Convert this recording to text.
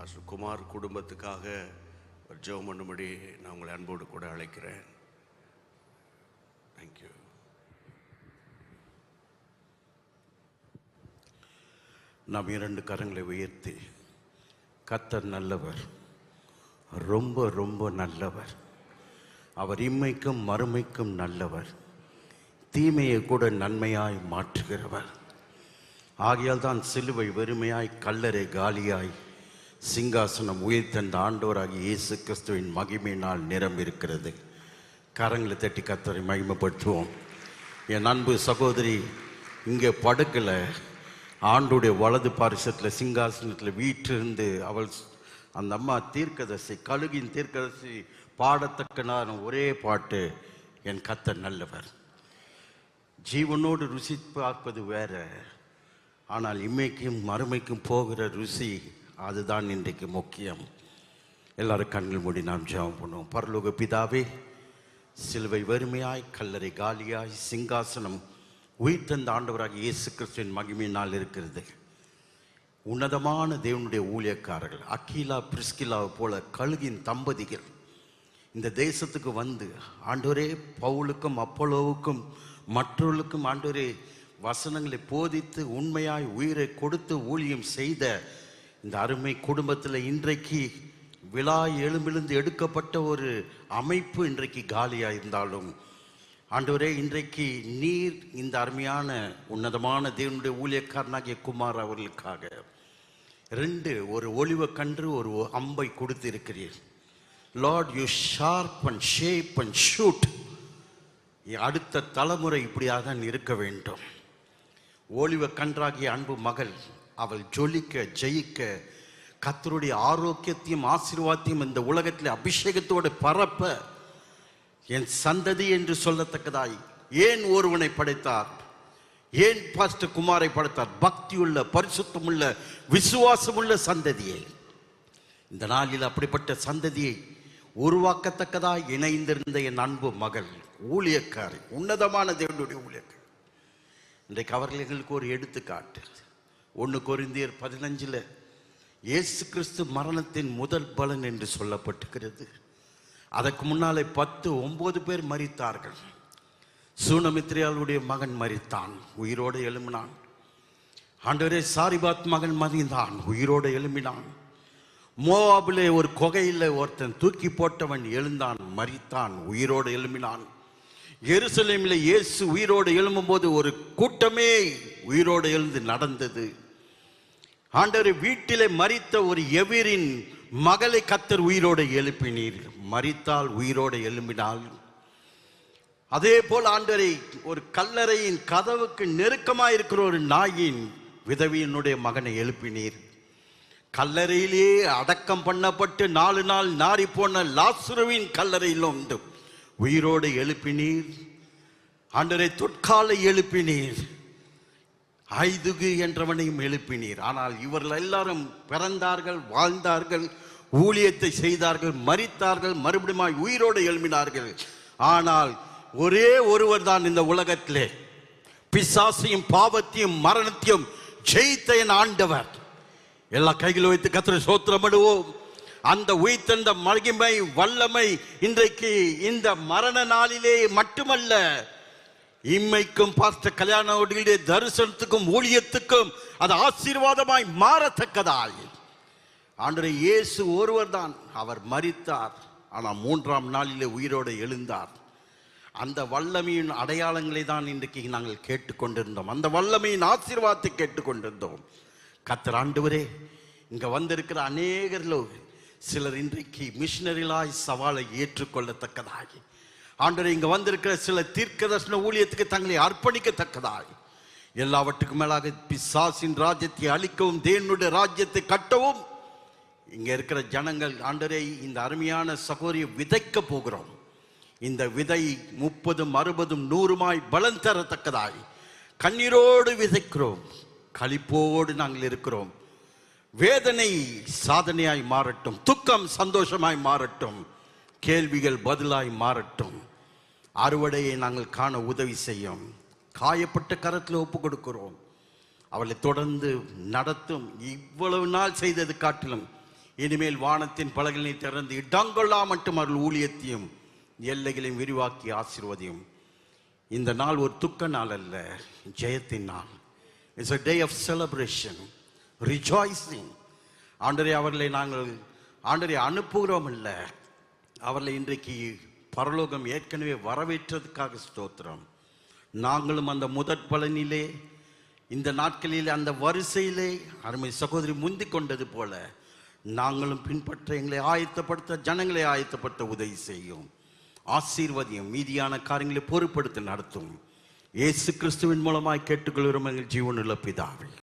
Pastor Kumar குடும்பத்துக்காக ஒரு ஜெபம் பண்ணும்படி நான் உங்களை அன்போடு கூட அழைக்கிறேன். தேங்க்யூ. நாம் இரண்டு கரங்களை உயர்த்தி, கர்த்தர் நல்லவர், ரொம்ப ரொம்ப நல்லவர், அவர் இம்மைக்கும் மறுமைக்கும் நல்லவர், தீமையை கூட நன்மையாய் மாற்றுகிறவர். ஆகையால் தான் சிலுவை வெறுமையாய், கல்லறை காலியாய், சிங்காசனம் உயிர்த்தெழுந்த ஆண்டவராகிய இயேசு கிறிஸ்துவின் மகிமையினால் நிரம்பியிருக்கிறது. கரங்களை தட்டி கர்த்தரை மகிமைப்படுத்துவோம். என் அன்பு சகோதரி இங்கே படுக்கலை, ஆண்டுடைய வலது பாரிசத்தில் சிங்காசனத்தில் வீற்றிருந்து அவள் அந்த அம்மா தீர்க்கதரிசி, கழுகின் தீர்க்கதரிசி பாடத்தக்கனான ஒரே பாட்டு, என் கர்த்தர் நல்லவர். ஜீவனோடு ருசி பார்ப்பது வேற, ஆனால் இம்மைக்கும் மறுமைக்கும் போகிற ருசி அதுதான் இன்றைக்கு முக்கியம். எல்லாரும் கண்கள் மூடி நாம் ஜெபம் பண்ணுவோம். பரலோக பிதாவே, சிலுவை வெறுமையாய், கல்லறை காலியாய், சிங்காசனம் உயிர்த்தெழுந்த ஆண்டவராக இயேசு கிறிஸ்துவின் மகிமையினால் இருக்கிறது. உன்னதமான தேவனுடைய ஊழியக்காரர்கள் அக்கீலா பிரிஸ்கிலாவை போல கழுகின் தம்பதிகள் இந்த தேசத்துக்கு வந்து, ஆண்டவரே, பவுலுக்கும் அப்போலோவுக்கும் மற்றவர்களுக்கும் ஆண்டவரே வசனங்களை போதித்து உண்மையாய் உயிரை கொடுத்து ஊழியம் செய்த இந்த அருமை குடும்பத்தில் இன்றைக்கு விழா எழும்பிலிருந்து எடுக்கப்பட்ட ஒரு அமைப்பு இன்றைக்கு காலியாக இருந்தாலும், ஆண்டவரே, இன்றைக்கு நீர் இந்த அருமையான உன்னதமான தேவனுடைய ஊழியக்காரனாகிய குமார் அவர்களுக்காக ஒரு ஒலிவ கன்று, ஒரு அம்பை கொடுத்து இருக்கிறீர். Lord, you sharp and shape and shoot. அடுத்த தலைமுறை இப்படியாக தான் இருக்க வேண்டும். ஒலிவ கன்றாகிய அன்பு மகள் அவள் ஜொலிக்க ஜெயிக்க, கர்த்தருடைய ஆரோக்கியத்தையும் ஆசீர்வாதத்தையும் இந்த உலகத்தில் அபிஷேகத்தோடு பரப்ப, என் சந்ததி என்று சொல்லத்தக்கதாய் ஏன் ஒருவனை படைத்தார்? ஏன் பாஸ்டர் குமாரை படைத்தார்? பக்தியுள்ள, பரிசுத்தமுள்ள, விசுவாசமுள்ள சந்ததியை. இந்த நாளில் அப்படிப்பட்ட சந்ததியை உருவாக்கத்தக்கதாய் இணைந்திருந்த என் அன்பு மகள் ஊழியக்காரி, உன்னதமான தேவனுடைய ஊழியக்காரி, இன்றைக்கு அவர்களுக்கு ஒரு எடுத்துக்காட்டு. 1 கொரிந்தியர் 15 இயேசு கிறிஸ்து மரணத்தின் முதல் பலன் என்று சொல்லப்பட்டிருக்கிறது. அதற்கு முன்னாலே 9 பேர் மரித்தார்கள். சூனமித்ரியாளுடைய மகன் மரித்தான், உயிரோடு எழும்பினான். ஆண்டவரே, சாரிபாத் மகன் மரிந்தான், உயிரோடு எழும்பினான். மோவாபிலே ஒரு குகையில் ஒருத்தன் தூக்கி போட்டவன் எழுந்தான், மரித்தான், உயிரோடு எழும்பினான். எருசலேமில் இயேசு உயிரோடு எழும்பும் போது ஒரு கூட்டமே உயிரோடு எழுந்து நடந்தது. ஆண்டவரே, வீட்டிலே மரித்த ஒரு எவிரின் மகளை கர்த்தர் உயிரோடு எழுப்பினீர். மரித்தால் உயிரோடு எழும்பினாள். அதே போல் ஆண்டவரே, ஒரு கல்லறையின் கதவுக்கு நெருக்கமாக இருக்கிற ஒரு நாயின் விதவியினுடைய மகனை எழுப்பினீர். கல்லறையிலே அடக்கம் பண்ணப்பட்டு 4 நாள் நாரி போன லாசருவின் கல்லறையில் உண்டு உயிரோடு எழுப்பினீர். ஆண்டவரே, தொற்காலை எழுப்பினீர். ஐதுகு என்றவனையும் எழுப்பினீர். ஆனால் இவர்கள் எல்லாரும் பிறந்தார்கள், வாழ்ந்தார்கள், ஊழியத்தை செய்தார்கள், மரித்தார்கள், மறுபடியும் உயிரோடு எழுப்பினார்கள். ஆனால் ஒரே ஒருவர் தான் இந்த உலகத்திலே பிசாசையும் பாவத்தையும் மரணத்தையும் ஜெயித்த என் ஆண்டவர். எல்லா கைகளை வைத்து கர்த்தரை ஸ்தோத்திரப்படுவோம். அந்த உயிர்த்தெழுந்த மகிமை வல்லமை இன்றைக்கு இந்த மரண நாளிலே மட்டுமல்ல, இம்மைக்கும் பாஸ்டர் கல்யாணோடைய தரிசனத்துக்கும் ஊழியத்துக்கும் அது ஆசீர்வாதமாய் மாறத்தக்கதாய் ஆண்டவரே, இயேசு ஒருவர் தான். அவர் மரித்தார், ஆனால் 3ஆம் நாளிலே உயிரோடு எழுந்தார். அந்த வல்லமையின் அடையாளங்களை தான் இன்றைக்கு நாங்கள் கேட்டுக்கொண்டிருந்தோம். அந்த வல்லமையின் ஆசீர்வாதத்தை கேட்டுக்கொண்டிருந்தோம். கர்த்தர் ஆண்டவரே, இங்கே வந்திருக்கிற அநேகரில் சிலர் இன்றைக்கு மிஷனரிகளாய் சவாலை ஏற்றுக்கொள்ளத்தக்கதாகி, ஆண்டவரே, இங்கே வந்திருக்கிற சில தீர்க்கதரிசன ஊழியத்துக்கு தங்களை அர்ப்பணிக்கத்தக்கதாய், எல்லாவற்றுக்கும் மேலாக பிசாசின் ராஜ்யத்தை அழிக்கவும் தேவனுடைய ராஜ்யத்தை கட்டவும் இங்கே இருக்கிற ஜனங்கள், ஆண்டவரே, இந்த அருமையான சகோதரியை விதைக்க போகிறோம். இந்த விதை 30, 60, 100 பலன் தரத்தக்கதாய் கண்ணீரோடு விதைக்கிறோம். களிப்போடு நாங்கள் இருக்கிறோம். வேதனை சாதனையாய் மாறட்டும், துக்கம் சந்தோஷமாய் மாறட்டும், கேள்விகள் பதிலாய் மாறட்டும். அறுவடையை நாங்கள் காண உதவி செய்யும். காயப்பட்ட கரத்தில் ஒப்பு கொடுக்கிறோம். அவளை தொடர்ந்து நடத்தும். இவ்வளவு நாள் செய்தது காட்டிலும் இனிமேல் வானத்தின் பலகைகளை திறந்து இடங்கொள்ளா மட்டும் அருள் ஊழியத்தையும் எல்லைகளையும் விரிவாக்கி ஆசீர்வதியும். இந்த நாள் ஒரு துக்க நாள் அல்ல, ஜெயத்தின் நாள். It's a day of celebration, rejoicing. ஆண்டவரே, அவர்களை நாங்கள் ஆண்டவரே அனுப்புகிறோம் அல்ல, அவர்களை இன்றைக்கு பரலோகம் ஏற்கனவே வரவேற்றதுக்காக ஸ்தோத்திரம். நாங்களும் அந்த முதற் பலனிலே, இந்த நாட்களிலே, அந்த வரிசையிலே அருமை சகோதரி முந்திக் கொண்டது போல நாங்களும் பின்பற்ற எங்களை ஆயத்தப்படுத்த, ஜனங்களை ஆயத்தப்படுத்த உதவி செய்யும். ஆசீர்வதியும். மீதியான காரியங்களை பொறுப்படுத்தி நடத்தும். இயேசு கிறிஸ்துவின் மூலமாய் கேட்டுக்கொள்கிறோம் எங்கள் ஜீவனுள்ள பிதாவே.